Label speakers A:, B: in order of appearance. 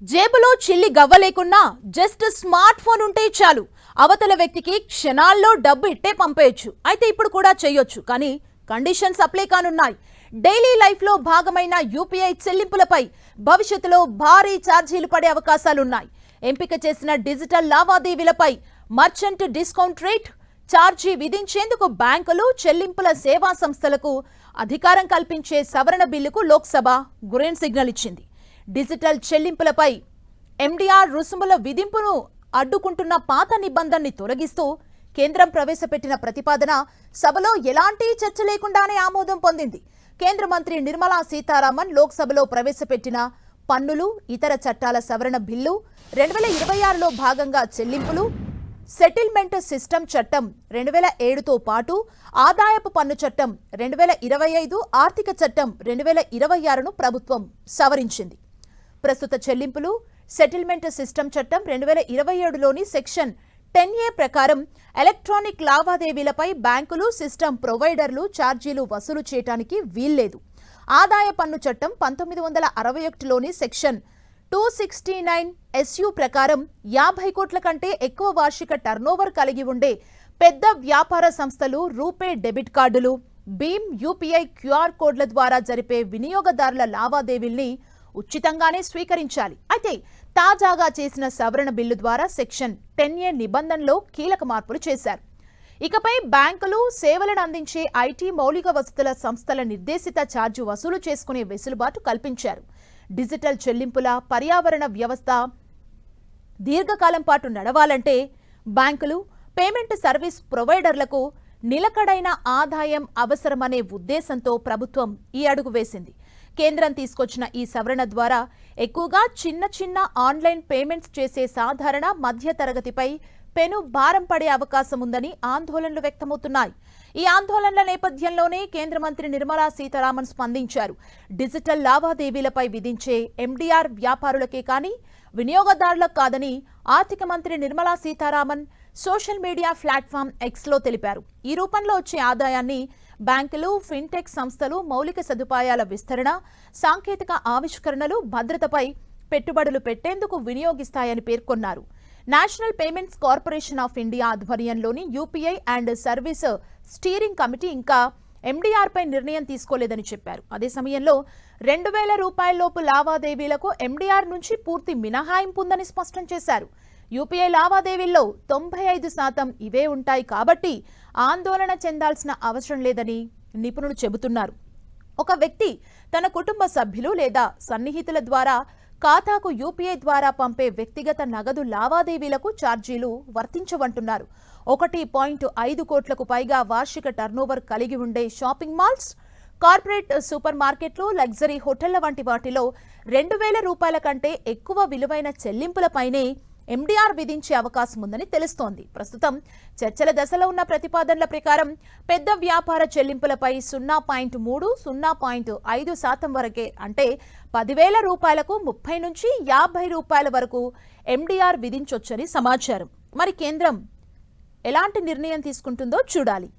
A: జేబులో చిల్లి గవ్వ లేకున్నా జస్ట్ స్మార్ట్ ఫోన్ ఉంటే చాలు అవతల వ్యక్తికి క్షణాల్లో డబ్బు ఇట్టే పంపేయొచ్చు. అయితే ఇప్పుడు కూడా చేయొచ్చు, కానీ కండిషన్స్ అప్లై కానున్నాయి. డైలీ లైఫ్ లో భాగమైన యూపీఐ చెల్లింపులపై భవిష్యత్తులో భారీ ఛార్జీలు పడే అవకాశాలున్నాయి. ఎంపిక చేసిన డిజిటల్ లావాదేవీలపై మర్చెంట్ డిస్కౌంట్ రేట్ ఛార్జీ విధించేందుకు బ్యాంకులు, చెల్లింపుల సేవా సంస్థలకు అధికారం కల్పించే సవరణ బిల్లుకు లోక్సభ గ్రీన్ సిగ్నల్ ఇచ్చింది. డిజిటల్ చెల్లింపులపై ఎండిఆర్ రుసుముల విధింపును అడ్డుకుంటున్న పాత నిబంధనని తొలగిస్తూ కేంద్రం ప్రవేశపెట్టిన ప్రతిపాదన సభలో ఎలాంటి చర్చ లేకుండానే ఆమోదం పొందింది. కేంద్ర మంత్రి నిర్మలా సీతారామన్ లోక్సభలో ప్రవేశపెట్టిన పన్నులు, ఇతర చట్టాల సవరణ బిల్లు 2026లో భాగంగా చెల్లింపులు, సెటిల్మెంట్ సిస్టమ్ చట్టం 2007తో పాటు ఆదాయపు పన్ను చట్టం 2025, ఆర్థిక చట్టం 2026ను ప్రభుత్వం సవరించింది. ప్రస్తుత చెల్లింపులు, సెటిల్మెంట్ సిస్టమ్ చట్టం 2027లోని సెక్షన్ 10A ప్రకారం ఎలక్ట్రానిక్ లావాదేవీలపై బ్యాంకులు, సిస్టమ్ ప్రొవైడర్లు ఛార్జీలు వసూలు చేయడానికి వీల్లేదు. ఆదాయ పన్ను చట్టం 1961లోని సెక్షన్ 269 SU ప్రకారం 50 కోట్ల కంటే ఎక్కువ వార్షిక టర్నోవర్ కలిగి ఉండే పెద్ద వ్యాపార సంస్థలు రూపే డెబిట్ కార్డులు, భీమ్ యూపీఐ QR కోడ్ల ద్వారా జరిపే వినియోగదారుల లావాదేవీల్ని ఉచితంగానే స్వీకరించాలి. అయితే తాజాగా చేసిన సవరణ బిల్లు ద్వారా సెక్షన్ 10A నిబంధనలో కీలక మార్పులు చేశారు. ఇకపై బ్యాంకులు, సేవలను అందించే ఐటీ మౌలిక వసతుల సంస్థల నిర్దేశిత ఛార్జు వసూలు చేసుకునే వెసులుబాటు కల్పించారు. డిజిటల్ చెల్లింపుల పర్యావరణ వ్యవస్థ దీర్ఘకాలం పాటు నడవాలంటే బ్యాంకులు, పేమెంట్ సర్వీస్ ప్రొవైడర్లకు నిలకడైన ఆదాయం అవసరమనే ఉద్దేశంతో ప్రభుత్వం ఈ అడుగు వేసింది. కేంద్రం తీసుకొచ్చిన ఈ సవరణ ద్వారా ఎక్కువగా చిన్న ఆన్లైన్ పేమెంట్స్ చేసే సాధారణ మధ్య తరగతిపై పెను భారం పడే అవకాశం ఉందని ఆందోళనలు వ్యక్తమవుతున్నాయి. ఈ ఆందోళనల నేపథ్యంలోనే కేంద్ర మంత్రి నిర్మలా సీతారామన్ స్పందించారు. డిజిటల్ లావాదేవీలపై విధించే ఎండిఆర్ వ్యాపారులకే కానీ వినియోగదారులకు కాదని ఆర్థిక మంత్రి Nirmala Sitharaman social media platform Xలో తెలిపారు. ఈ రూపంలో వచ్చే ఆదాయాన్ని బ్యాంకులు, ఫిన్టెక్ సంస్థలు మౌలిక సదుపాయాల విస్తరణ, సాంకేతిక ఆవిష్కరణలు, భద్రతపై పెట్టుబడులు పెట్టేందుకు వినియోగిస్తాయని పేర్కొన్నారు. National Payments Corporation of India ఆధ్వర్యంలోని UPI and service steering committee ఇంకా ఎండిఆర్ పై నిర్ణయం తీసుకోలేదని చెప్పారు. అదే సమయంలో 2000 రూపాయలలోపు లావాదేవీలకు ఎండిఆర్ నుంచి పూర్తి మినహాయింపు ఉందని స్పష్టం చేశారు. యూపీఐ లావాదేవీల్లో 95% ఇవే ఉంటాయి కాబట్టి ఆందోళన చెందాల్సిన అవసరం లేదని నిపుణులు చెబుతున్నారు. ఒక వ్యక్తి తన కుటుంబ సభ్యులు లేదా సన్నిహితుల ద్వారా ఖాతాకు యూపీఐ ద్వారా పంపే వ్యక్తిగత నగదు లావాదేవీలకు ఛార్జీలు వర్తించవంటున్నారు. 1.5 కోట్లకు పైగా వార్షిక టర్నోవర్ కలిగి ఉండే షాపింగ్ మాల్స్, కార్పొరేట్ సూపర్ మార్కెట్లు, లగ్జరీ హోటళ్ల వంటి వాటిలో 2000 రూపాయల కంటే ఎక్కువ విలువైన చెల్లింపులపైనే ఎండిఆర్ విధించే అవకాశం ఉందని తెలుస్తోంది. ప్రస్తుతం చర్చల దశలో ఉన్న ప్రతిపాదనల ప్రకారం పెద్ద వ్యాపార చెల్లింపులపై 0.3, 0.5% వరకే, అంటే 10,000 రూపాయలకు 30 నుంచి 50 రూపాయల వరకు ఎండిఆర్ విధించొచ్చని సమాచారం. మరి కేంద్రం ఎలాంటి నిర్ణయం తీసుకుంటుందో చూడాలి.